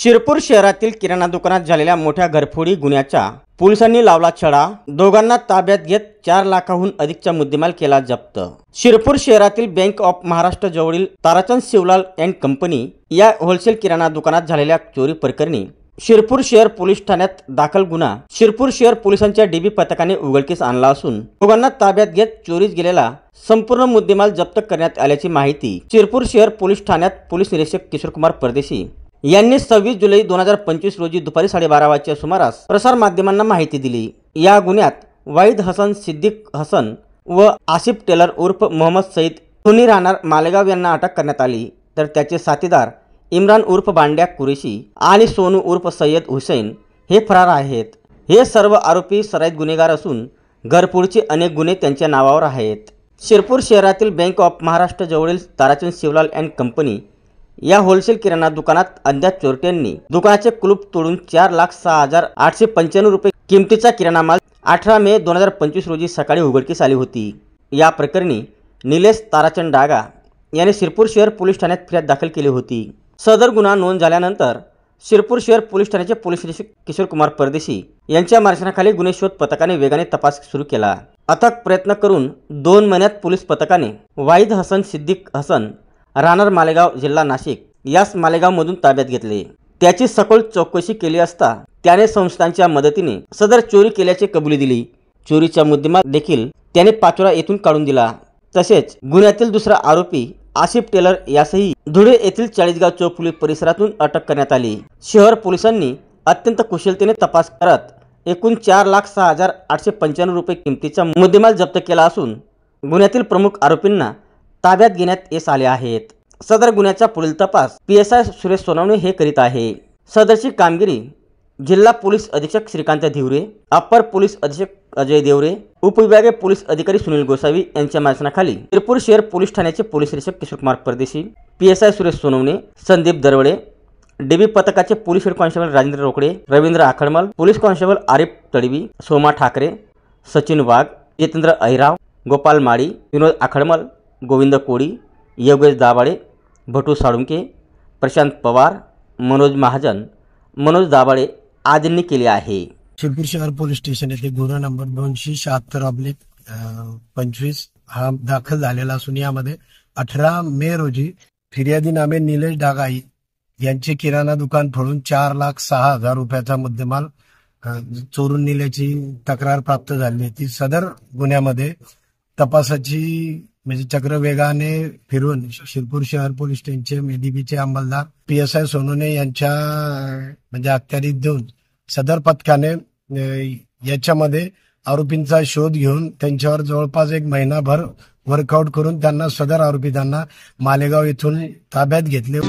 शिरपूर शहरातील किराणा दुकानात झालेल्या मोठ्या घरफोडी गुन्ह्याचा पोलिसांनी लावला छडा। दोघांना ताब्यात घेत 4 लाखाहून अधिकचा मुद्देमाल केला जप्त। शिरपूर शहरातील बँक ऑफ महाराष्ट्र जवळील ताराचंद शिवलाल अँड कंपनी या होलसेल किराणा दुकानात झालेल्या चोरी प्रकरणी शिरपूर शहर पोलीस ठाण्यात दाखल गुन्हा शिरपूर शहर पोलिसांच्या डीबी पथकाने उघडकीस आणला असून दोघांना ताब्यात घेत चोरीस गेलेला संपूर्ण मुद्देमाल जप्त करण्यात आल्याची माहिती शिरपूर शहर पोलीस ठाण्यात पोलीस निरीक्षक किशोरकुमार परदेशी यांनी 26 जुलै 2025 रोजी दुपारी 12:30 वाजच्या सुमारास प्रसार माध्यमांना माहिती दिली। या गुन्ह्यात वाहिद हसन सिद्दीक हसन व आसिफ टेलर उर्फ मोहम्मद सईद दोन्ही राहणार मालेगाव यांना अटक करण्यात आली, तर त्याचे साथीदार इम्रान उर्फ बांड्या कुरेशी आणि सोनू उर्फ सय्यद हुसैन हे फरार आहेत। हे सर्व आरोपी सराईत गुन्हेगार असून घरफोडीचे अनेक गुन्हे त्यांच्या नावावर आहेत। शिरपूर शहरातील बँक ऑफ महाराष्ट्र जवळील ताराचंद शिवलाल अँड कंपनी या होलसेल किराणा दुकानात अज्ञात चोरट्यांनी दुकानाचे कुलूप तोडून 4,06,895 रुपये किमतीचा किराणा माल 18 मे 2025 रोजी सकाळी उघडकीस आली होती। या प्रकरणी निलेश ताराचंद डागा याने शिरपूर शहर पोलीस ठाण्यात फिर्याद दाखल केली होती। सदर गुन्हा नोंद झाल्यानंतर शिरपूर शहर पोलीस ठाण्याचे पोलीस निरीक्षक किशोरकुमार परदेशी यांच्या मार्गदर्शनाखाली गुन्हे शोध पथकाने वेगाने तपास सुरू केला। अथक प्रयत्न करून 2 महिन्यात पोलीस पथकाने वाहिद हसन सिद्दीक हसन राहणार मालेगाव जिल्हा नाशिक यास मालेगावमधून ताब्यात घेतले। त्याची सखोल चौकशी केली असता त्याने संस्थांच्या मदतीने सदर चोरी केल्याची कबुली दिली। चोरीचा मुद्देमाल देखील त्याने पाचोरा येथून काढून दिला। तसेच गुन्ह्यातील दुसरा आरोपी आसिफ टेलर यासही धुळे येथील चाळीसगाव चौक पोलीस परिसरातून अटक करण्यात आली। शहर पोलिसांनी अत्यंत कुशलतेने तपास करत एकूण 4,06,895 रुपये किमतीचा मुद्देमाल जप्त केला असून गुन्ह्यातील प्रमुख आरोपींना ताब्यात घेण्यात यश आले आहेत। सदर गुन्ह्याचा पुढील तपास PSI सुरेश सोनवणे हे करीत आहे। सदरची कामगिरी जिल्हा पोलीस अधीक्षक श्रीकांत धिवरे, अप्पर पोलीस अधीक्षक अजय देवरे, उपविभागीय पोलीस अधिकारी सुनील गोसावी यांच्या मार्गदर्शनाखाली शिरपूर शहर पोलीस ठाण्याचे पोलीस निरीक्षक किशोरकुमार परदेशी, PSI सुरेश सोनवणे, संदीप दरवडे, डीबी पथकाचे police head constable Rajendra Rokade, Ravindra Akhadmal, police constable Arif Tadvi, Soma Thakare, Sachin Wagh, Jitendra Ahirrao, Gopal Mali, Vinod Akhadmal, Govind Kodi, Yogesh Dabhade, Bhatu Salunke, Prashant Pawar, Manoj Mahajan, Manoj Dabhade आदींनी केले आहे। शिरपूर शहर पोलीस स्टेशन येथे गुन्हा नंबर 276/25 हा दाखल झालेला असून यामध्ये 18 मे रोजी फिर्यादी नामे निलेश डागाई यांचे किराणा दुकान फोडून 4,06,000 रुपयाचा मुद्देमाल चोरून नेल्याची तक्रार प्राप्त झाली होती। सदर गुन्ह्यामध्ये तपासाची म्हणजे चक्र वेगाने फिरवून शिरपूर शहर पोलीस स्टेशनचे डीबीचे अंमलदार PSI सोनवणे यांच्या म्हणजे अखत्यारीत देऊन सदर पथकाने याच्यामध्ये आरोपींचा शोध घेऊन त्यांच्यावर जवळपास 1 महिनाभर वर्कआउट करून त्यांना सदर आरोपी मालेगाव येथून ताब्यात घेतले।